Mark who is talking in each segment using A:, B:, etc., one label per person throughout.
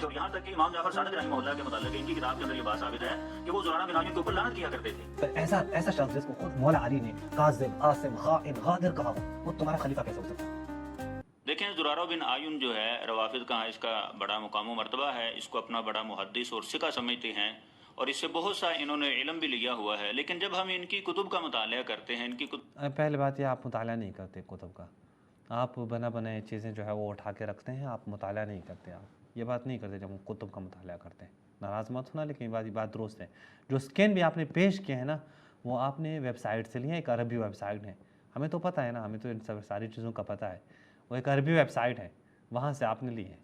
A: اور یہاں تک کہ امام جعفر صادق رحمہ اللہ کے متعلق ان کی کتاب کے اندر یہ بات ثابت ہے کہ وہ زرارہ بن عایون کے اوپر لعنت کیا کرتے تھے.
B: ایسا شخص جس کو خود مولا علی نے کاذب، عاصم، خائن، غادر کہا ہو، وہ تمہارا خلیفہ کیسے ہو سکتا ہے؟
A: دیکھیں زرارہ بن عایون جو ہے روافض کا اس کا بڑا مقام و مرتبہ ہے، اس کو اپنا بڑا محدث اور ثقہ سمجھتے ہیں اور اس سے بہت سا انہوں نے علم بھی لیا ہوا ہے. لیکن جب ہم ان کی کتب کا مطالعہ کرتے ہیں، ان کی
C: پہلی بات یہ آپ مطالعہ نہیں کرتے کتب کا، آپ بنا بنائے چیزیں جو ہے وہ اٹھا کے رکھتے ہیں، آپ مطالعہ نہیں کرتے. آپ یہ بات نہیں کرتے جب ہم کتب کا مطالعہ کرتے ہیں. ناراض مت ہونا، لیکن یہ بات درست ہے. جو اسکین بھی آپ نے پیش کیے ہیں نا، وہ آپ نے ویب سائٹ سے لیے، ایک عربی ویب سائٹ ہے. ہمیں تو پتہ ہے نا، ہمیں تو ان ساری چیزوں کا پتہ ہے. وہ ایک عربی ویب سائٹ ہے، وہاں سے آپ نے لی ہے.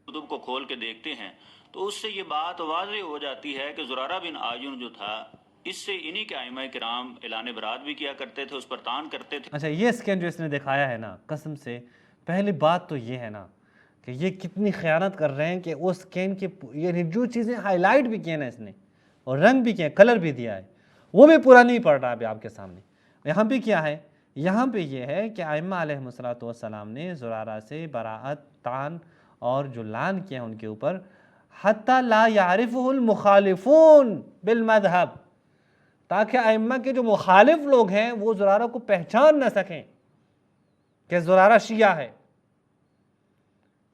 A: کتب کو کھول کے دیکھتے ہیں تو اس سے یہ بات واضح ہو جاتی ہے کہ زرارہ بن عایون جو تھا، اس سے انہی کے ائمہ کرام اعلان برات بھی کیا کرتے تھے، اس پر تان کرتے تھے.
C: اچھا، یہ اسکین جو اس نے دکھایا ہے نا، قسم سے پہلی بات تو یہ ہے نا کہ یہ کتنی خیانت کر رہے ہیں کہ اس اسکین کے یعنی جو چیزیں ہائی لائٹ بھی کیے نا اس نے، اور رنگ بھی کیا، کلر بھی دیا ہے، وہ بھی پورا نہیں پڑ رہا ابھی آپ کے سامنے. یہاں پہ کیا ہے؟ یہاں پہ یہ ہے کہ ائمہ علیہ السلام نے زرارہ سے براءت، طعن اور جو لعن کیا ان کے اوپر، حتی لا یعرفہ المخالفون بالمذہب، تاکہ ائمہ کے جو مخالف لوگ ہیں وہ زرارہ کو پہچان نہ سکیں کہ زرارہ شیعہ ہے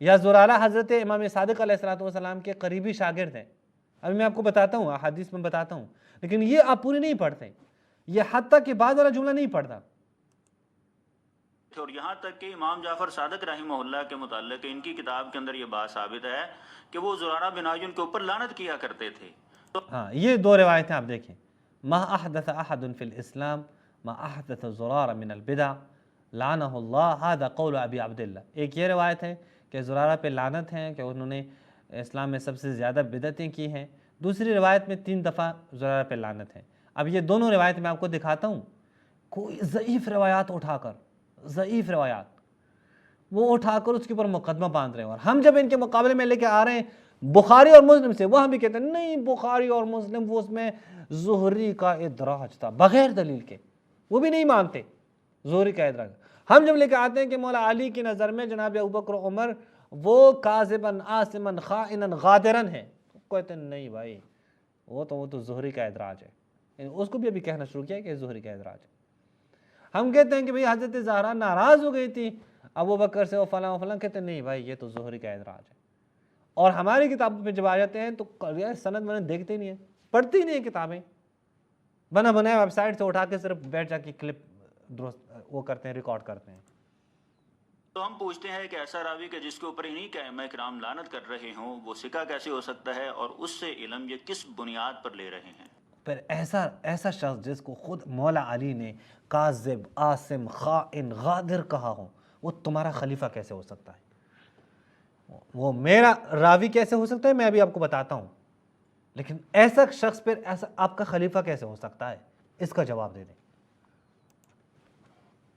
C: یا زرارہ حضرت امام صادق علیہ السلام کے قریبی شاگرد ہیں. ابھی میں آپ کو بتاتا ہوں، احادیث میں بتاتا ہوں، لیکن یہ آپ پوری نہیں پڑھتے. یہ حتیٰ کہ بعد والا جملہ نہیں پڑھتا.
A: اور یہاں تک کہ امام جعفر صادق رحمہ اللہ کے متعلق ان کی کتاب کے اندر یہ بات ثابت ہے کہ وہ زرارہ بن عایون کے اوپر لعنت کیا کرتے تھے.
C: ہاں، یہ دو روایتیں آپ دیکھیں. ما احدث احد فی الاسلام ما احدث زرارہ من البدع لعنہ اللہ، هذا قول ابی عبداللہ. ایک یہ روایت ہے کہ زرارہ پہ لعنت ہے کہ انہوں نے اسلام میں سب سے زیادہ بدعتیں کی ہیں. دوسری روایت میں 3 دفعہ زرارہ پہ لعنت ہے. اب یہ دونوں روایت میں آپ کو دکھاتا ہوں. کوئی ضعیف روایات اٹھا کر، ضعیف روایات وہ اٹھا کر اس کے اوپر مقدمہ باندھ رہے ہیں، اور ہم جب ان کے مقابلے میں لے کے آ رہے ہیں بخاری اور مسلم سے، وہ ہم بھی کہتے ہیں نہیں بخاری اور مسلم وہ اس میں زہری کا ادراج تھا بغیر دلیل کے، وہ بھی نہیں مانتے زہری کا ادراج. ہم جب لے کے آتے ہیں کہ مولا علی کی نظر میں جناب ابوبکر و عمر وہ کاذباً، عاصماً، خائناً، غادراً ہیں، کہتے ہیں نہیں بھائی وہ تو زہری کا ادراج ہے. اس کو بھی ابھی کہنا شروع کیا کہ زہری کا ادراج ہے. ہم کہتے ہیں کہ بھئی حضرت زہرا ناراض ہو گئی تھی ابوبکر سے، وہ فلاں فلاں، کہتے ہیں نہیں بھائی یہ تو زہری کا ادراج ہے. اور ہماری کتابوں پہ جب آ جاتے ہیں تو سند میں دیکھتے نہیں ہیں، پڑھتے ہی نہیں ہیں کتابیں، بنا بنائے ویب سائٹ سے اٹھا کے صرف بیٹھ جا کے کلپ درست وہ کرتے ہیں، ریکارڈ کرتے ہیں.
A: تو ہم پوچھتے ہیں کہ ایسا راوی کہ جس کے اوپر انہی کے ائمہ کرام لعنت کر رہے ہوں، وہ ثقہ کیسے ہو سکتا ہے اور اس سے علم یہ کس بنیاد پر لے رہے ہیں؟
C: پھر ایسا شخص جس کو خود مولا علی نے کاذب، عاصم، خائن، غادر کہا ہو، وہ تمہارا خلیفہ کیسے ہو سکتا ہے؟ وہ میرا راوی کیسے ہو سکتا ہے میں ابھی آپ کو بتاتا ہوں، لیکن ایسا شخص پھر ایسا آپ کا خلیفہ کیسے ہو سکتا ہے؟ اس کا جواب دے دیں.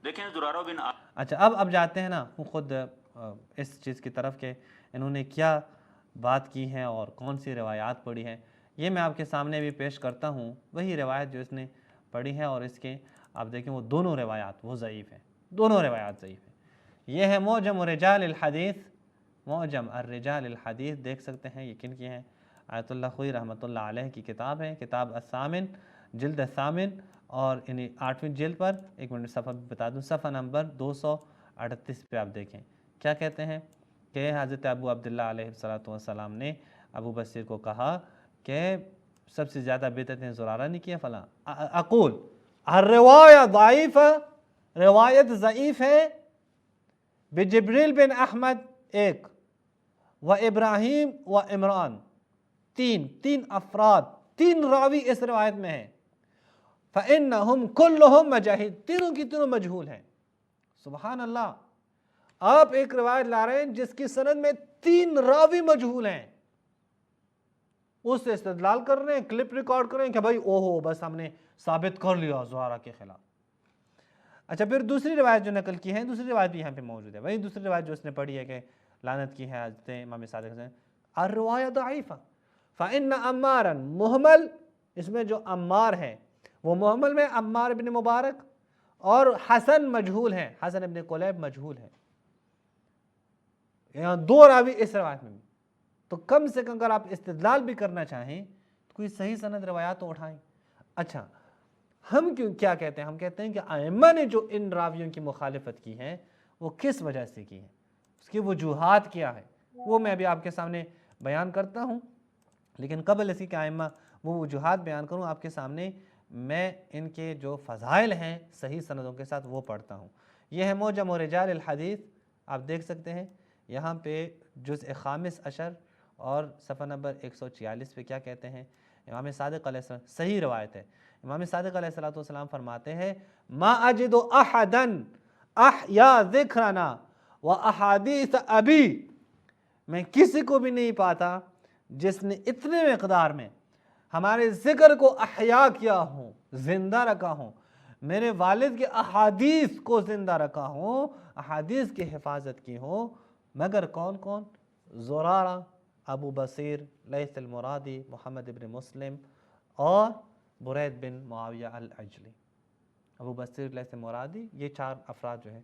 A: دیکھیں زرارہ بن
C: اچھا، اب جاتے ہیں نا خود اس چیز کی طرف کہ انہوں نے کیا بات کی ہے اور کون سی روایات پڑھی ہیں. یہ میں آپ کے سامنے بھی پیش کرتا ہوں، وہی روایت جو اس نے پڑھی ہے، اور اس کے آپ دیکھیں وہ دونوں روایات وہ ضعیف ہیں، دونوں روایات ضعیف ہیں. یہ ہے معجم رجال الحدیث، معجم الرجال الحدیث، دیکھ سکتے ہیں یہ کن کی ہیں؟ آیت اللہ خوئی رحمۃ اللہ علیہ کی کتاب ہے، کتاب الثامن، جلد الثامن، اور انہیں 8ویں جلد پر، ایک منٹ صفحہ بھی بتا دوں، صفحہ نمبر 238 پہ آپ دیکھیں کیا کہتے ہیں کہ حضرت ابو عبداللہ علیہ السلام نے ابو بصیر کو کہا کہ سب سے زیادہ بدعتیں زرارہ نے کیا فلاں. اقول الروایہ ضعیفہ، روایت ضعیف ہے، بجبریل بن احمد ایک، و ابراہیم و عمران، تین افراد، 3 راوی اس روایت میں ہیں. فَإِنَّهُمْ كُلُّهُمْ مَجَاهِلٌ، تینوں کی تینوں مجہول ہیں. سبحان اللہ، آپ ایک روایت لا رہے ہیں جس کی سند میں 3 راوی مجہول ہیں، اس سے استدلال کر رہے ہیں، کلپ ریکارڈ کر رہے ہیں کہ بھائی اوہو بس ہم نے ثابت کر لیا زرارہ کے خلاف. اچھا، پھر دوسری روایت جو نقل کی ہے، دوسری روایت بھی یہاں پہ موجود ہے، وہی دوسری روایت جو اس نے پڑھی ہے کہ لعنت کی ہے حضرت امام صادق سے. الروایہ ضعیفہ فَإِنَّ عَمَّارًا مہمل، اس میں جو عمار ہے وہ محمل میں عمار بن مبارک، اور حسن مجہول ہیں، حسن ابن قلیب مجہول ہے. یہاں 2 راوی اس روایت میں بھی. تو کم سے کم اگر آپ استدلال بھی کرنا چاہیں تو کوئی صحیح سند روایات تو اٹھائیں۔ اچھا، ہم کیا کہتے ہیں؟ ہم کہتے ہیں کہ ائمہ نے جو ان راویوں کی مخالفت کی ہے وہ کس وجہ سے کی ہے، اس کی وجوہات کیا ہے، وہ میں ابھی آپ کے سامنے بیان کرتا ہوں۔ لیکن قبل اسی کہ ائمہ وہ وجوہات بیان کروں آپ کے سامنے، میں ان کے جو فضائل ہیں صحیح سندوں کے ساتھ وہ پڑھتا ہوں۔ یہ ہے معجم رجال الحدیث، آپ دیکھ سکتے ہیں یہاں پہ جزء خامس عشر اور صفحہ نمبر 146 پہ کیا کہتے ہیں؟ امام صادق علیہ السلام، صحیح روایت ہے، امام صادق علیہ السلام فرماتے ہیں ما اجد احدا احیا ذکرنا و احادیث ابی، میں کسی کو بھی نہیں پاتا جس نے اتنے مقدار میں ہمارے ذکر کو احیا کیا ہوں، زندہ رکھا ہوں، میرے والد کے احادیث کو زندہ رکھا ہوں، احادیث کی حفاظت کی ہوں، مگر کون کون؟ زرارہ، ابو بصیر، لیث المرادی، محمد ابن مسلم اور برید بن معاویہ العجلی۔ ابو بصیر، لیث مرادی، یہ 4 افراد جو ہیں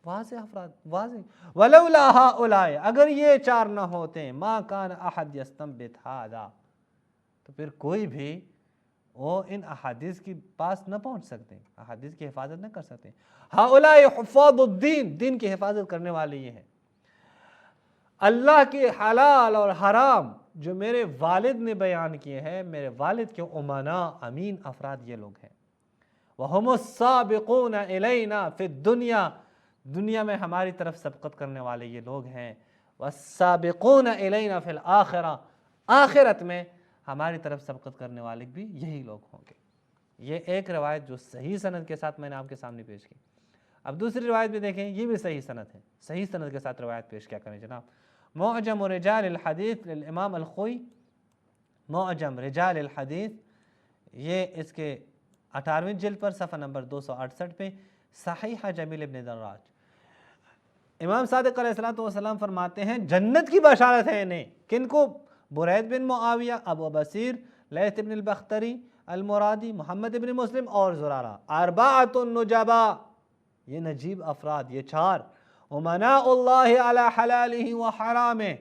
C: واضح افراد، واضح۔ وَلَوْلَا هَؤُلَاءِ، اگر یہ 4 نہ ہوتے، مَا كَانَ أَحَدْ يَسْتَنبِطْ هَذَا، تو پھر کوئی بھی وہ ان احادیث کی پاس نہ پہنچ سکتے، احادیث کی حفاظت نہ کر سکتے۔ هَؤُلَاءِ حُفَاظُ الدین، دین کی حفاظت کرنے والے یہ ہیں۔ اللہ کے حلال اور حرام جو میرے والد نے بیان کیے ہیں، میرے والد کے امناء امین افراد یہ لوگ ہیں۔ وَهُمُ السَّابِقُونَ إِلَيْنَا فِي الدُّنْيَا، دنیا میں ہماری طرف سبقت کرنے والے یہ لوگ ہیں۔ وَالسَّابِقُونَ إِلَيْنَا فِي الْآخِرَةِ، آخرت میں ہماری طرف سبقت کرنے والے بھی یہی لوگ ہوں گے۔ یہ ایک روایت جو صحیح سند کے ساتھ میں نے آپ کے سامنے پیش کی۔ اب دوسری روایت بھی دیکھیں، یہ بھی صحیح سند ہے، صحیح سند کے ساتھ روایت پیش کیا کریں جناب؟ معجم رجال الحدیث للامام الخوئی، معجم رجال الحدیث، یہ اس کے 18ویں جلد پر صفحہ نمبر 268 پہ، صحیح جمیل ابن دراج۔ امام صادق علیہ السلام فرماتے ہیں جنت کی بشارت ہے انہیں، کن کو؟ برید بن معاویہ، ابو بصیر، لیث بن البختری المرادی، محمد ابن مسلم اور زرارہ، اربعۃ النجباء، یہ نجیب افراد، یہ 4، امناء اللہ علی حلالہ و حرامہ،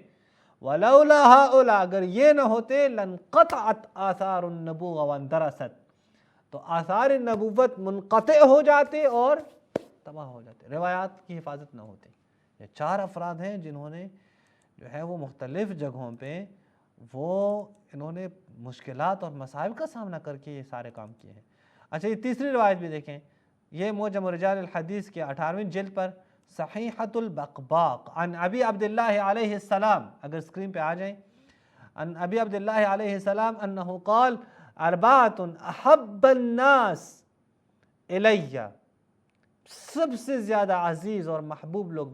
C: ولولا ہؤلاء، اگر یہ نہ ہوتے، لانقطعت آثار النبوۃ واندرست، تو آثار نبوت منقطع ہو جاتے اور تباہ ہو جاتے، روایات کی حفاظت نہ ہوتی۔ یہ 4 افراد ہیں جنہوں نے جو ہے وہ مختلف جگہوں پہ انہوں نے مشکلات اور مصائب کا سامنا کر کے یہ سارے کام کیے ہیں۔ اچھا، یہ تیسری روایت بھی دیکھیں، یہ معجم رجال الحدیث کے 18ویں جلد پر صحیحۃ البقباق عن ابی عبداللہ علیہ السلام، اگر اسکرین پہ آ جائیں، عن ابی عبداللہ علیہ السلام انہ قال اربعۃ احب الناس الیہ، سب سے زیادہ عزیز اور محبوب لوگ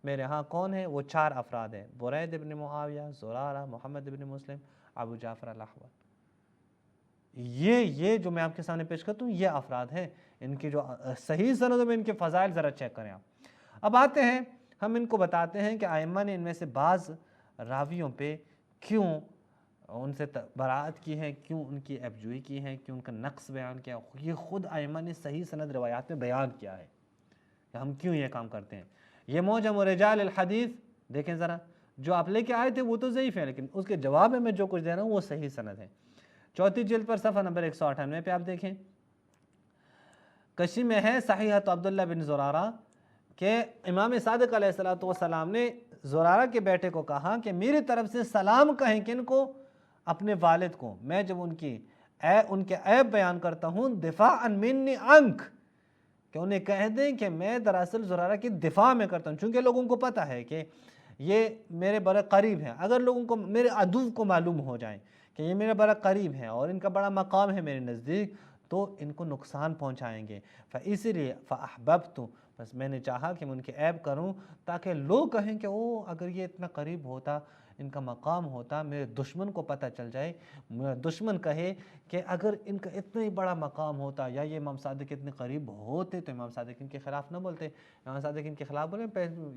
C: میرے ہاں کون ہیں؟ وہ 4 افراد ہیں، برید ابن معاویہ، زرارہ، محمد ابن مسلم، ابو جعفر الاحول۔ یہ جو میں آپ کے سامنے پیش کرتا ہوں یہ افراد ہیں، ان کی جو صحیح سندوں میں ان کے فضائل ذرا چیک کریں آپ۔ اب آتے ہیں، ہم ان کو بتاتے ہیں کہ ائمہ نے ان میں سے بعض راویوں پہ کیوں ان سے براعت کی ہے، کیوں ان کی عیبجوئی کی ہے، کیوں ان کا نقص بیان کیا، یہ خود ائمہ نے صحیح سند روایات میں بیان کیا ہے کہ ہم کیوں یہ کام کرتے ہیں۔ یہ معجم رجال الحدیث دیکھیں ذرا، جو آپ لے کے آئے تھے وہ تو ضعیف ہے، لیکن اس کے جواب میں جو کچھ دے رہا ہوں وہ صحیح سند ہے۔ 4 جلد پر صفحہ نمبر 198 پہ آپ دیکھیں، کشی میں ہے صحیحۃ عبداللہ بن زرارہ کہ امام صادق علیہ السلام نے زرارہ کے بیٹے کو کہا کہ میری طرف سے سلام کہیں، کن کو؟ اپنے والد کو، میں جب ان کے عیب بیان کرتا ہوں دفاعا منی عنک، کہ انہیں کہہ دیں کہ میں دراصل زرارہ کی دفاع میں کرتا ہوں، چونکہ لوگوں کو پتہ ہے کہ یہ میرے بڑے قریب ہیں۔ اگر لوگوں کو، میرے عدو کو معلوم ہو جائیں کہ یہ میرے بڑا قریب ہیں اور ان کا بڑا مقام ہے میرے نزدیک، تو ان کو نقصان پہنچائیں گے، اسی لیے فاحببت، بس میں نے چاہا کہ میں ان کے عیب کروں تاکہ لوگ کہیں کہ او اگر یہ اتنا قریب ہوتا، ان کا مقام ہوتا، میرے دشمن کو پتہ چل جائے، میرا دشمن کہے کہ اگر ان کا اتنا ہی بڑا مقام ہوتا یا یہ امام صادق اتنے قریب ہوتے تو امام صادق ان کے خلاف نہ بولتے، امام صادق ان کے خلاف بولے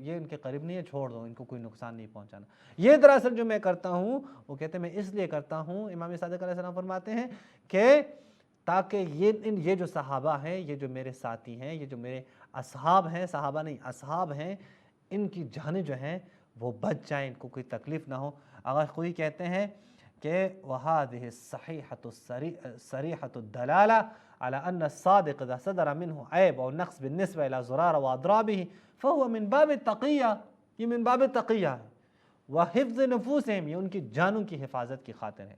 C: یہ ان کے قریب نہیں ہے، چھوڑ دو، ان کو کوئی نقصان نہیں پہنچانا۔ یہ دراصل جو میں کرتا ہوں وہ کہتے ہیں میں اس لیے کرتا ہوں، امام صادق علیہ السلام فرماتے ہیں کہ تاکہ یہ جو صحابہ ہیں، یہ جو میرے ساتھی ہیں، یہ جو میرے اصحاب ہیں، صحابہ نہیں اصحاب ہیں، ان کی جانیں جو ہیں وہ بچ جائیں، ان کو کوئی تکلیف نہ ہو۔ آغا خوئی کہتے ہیں کہ وَهَذِهِ الصَّحِيحَةُ الصَّرِيحَةُ الدَّلَالَةُ على أن الصادق إذا صدر منه عيب أو نقص بالنسبة إلى زرار وأضرابه فهو من باب التقية، یہ من باب التقیہ ہے، وحفظ نفوسہم، یہ ان کی جانوں کی حفاظت کی خاطر ہے۔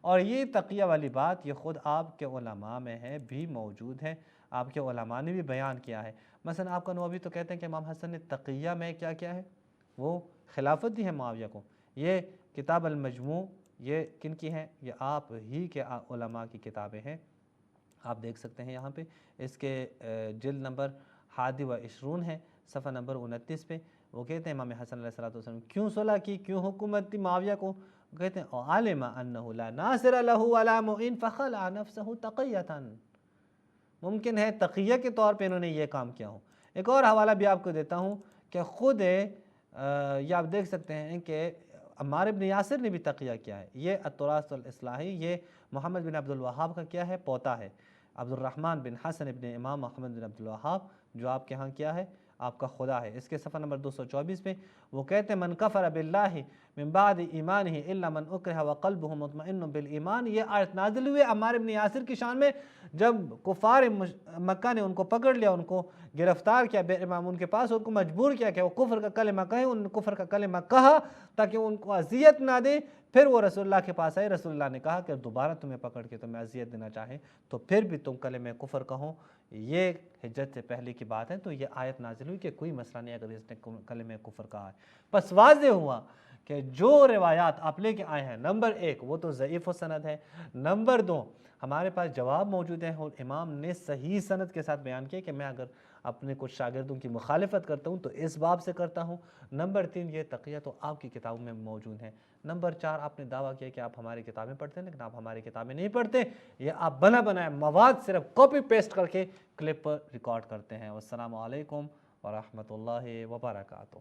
C: اور یہ تقیہ والی بات یہ خود آپ کے علماء میں ہے بھی موجود ہے، آپ کے علماء نے بھی بیان کیا ہے۔ مثلا آپ کا نووی تو کہتے ہیں کہ امام حسن نے تقیہ میں کیا کیا ہے، وہ خلافت دی ہے معاویہ کو۔ یہ کتاب المجموع یہ کن کی ہیں؟ یہ آپ ہی کے علماء کی کتابیں ہیں، آپ دیکھ سکتے ہیں یہاں پہ اس کے جلد نمبر 21 ہے، صفحہ نمبر 29 پہ وہ کہتے ہیں امام حسن علیہ السلام کیوں صلح کی، کیوں حکومت دی معاویہ کو؟ وہ کہتے ہیں عالم انہ لا ناصر لہ ولا معین فخلع نفسہ تقیۃ، ممکن ہے تقیہ کے طور پہ انہوں نے یہ کام کیا ہو۔ ایک اور حوالہ بھی آپ کو دیتا ہوں کہ خود یہ آپ دیکھ سکتے ہیں کہ عمار بن یاسر نے بھی تقیہ کیا ہے۔ یہ التراث الاصلاحی یہ محمد بن عبد الوہاب کا کیا ہے، پوتا ہے، عبد الرحمن بن حسن ابن امام محمد بن عبد الوہاب، جو آپ کے ہاں کیا ہے، آپ کا خدا ہے۔ اس کے صفحہ نمبر 224 پہ وہ کہتے ہیں من کفر باللہ من بعد ایمانہ الا من اکرہ وقلبہ مطمئن بالایمان، یہ آیت نازل ہوئے عمار بن یاسر کی شان میں جب کفار مکہ نے ان کو پکڑ لیا، ان کو گرفتار کیا بے امام ان کے پاس، ان کو مجبور کیا کہ وہ کفر کا کلمہ کہیں، انہوں نے کفر کا کلمہ کہا تاکہ ان کو اذیت نہ دیں، پھر وہ رسول اللہ کے پاس آئے، رسول اللہ نے کہا کہ دوبارہ تمہیں پکڑ کے تمہیں اذیت دینا چاہیں تو پھر بھی تم کلمہ کفر کہو، یہ ہجرت سے پہلے کی بات ہے۔ تو یہ آیت نازل ہوئی کہ کوئی مسئلہ نہیں اگر اس نے کلمہ کفر کہا ہے۔ بس واضح ہوا کہ جو روایات آپ لے کے آئے ہیں، نمبر 1 وہ تو ضعیف و سند ہے، نمبر 2 ہمارے پاس جواب موجود ہے اور امام نے صحیح سند کے ساتھ بیان کیا کہ میں اگر اپنے کچھ شاگردوں کی مخالفت کرتا ہوں تو اس باب سے کرتا ہوں۔ نمبر 3 یہ تقیہ تو آپ کی کتابوں میں موجود ہے۔ نمبر 4 آپ نے دعویٰ کیا کہ آپ ہماری کتابیں پڑھتے ہیں لیکن آپ ہماری کتابیں نہیں پڑھتے، یہ آپ بنا بنایا مواد صرف کاپی پیسٹ کر کے کلپ پر ریکارڈ کرتے ہیں۔ والسلام علیکم ورحمۃ اللہ وبرکاتہ۔